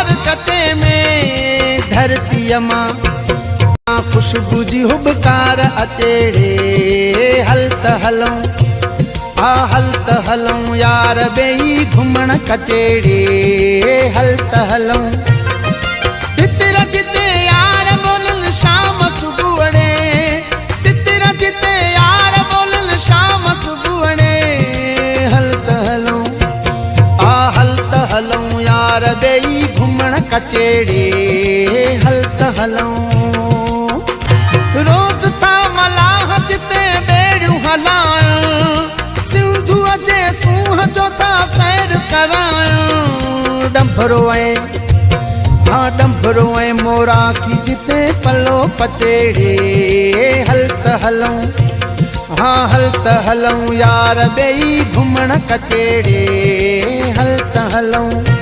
यार कते में धरती मां खुशबू जी हुबकार अचेड़े हल त हलूं हल त हलूं यार बेई घुमण कचेड़े हल त हलूं तितरा जिते यार बोलन शाम सुबुहणे तितरा जिते यार बोलन शाम सुबुहणे हल त हलूं यार बेई घुमण कचेड़े हल त हलूं रोज़ था मलाह जिते बेड़ियूं हलायूं सिंधुअ जे सूंह जो था सैर करायूं डंभरो ऐं मोरा की जिते पलो पचेड़े हल त हलूं हल त हलूं यार बेई घुमण कचेड़े हल त हलूं।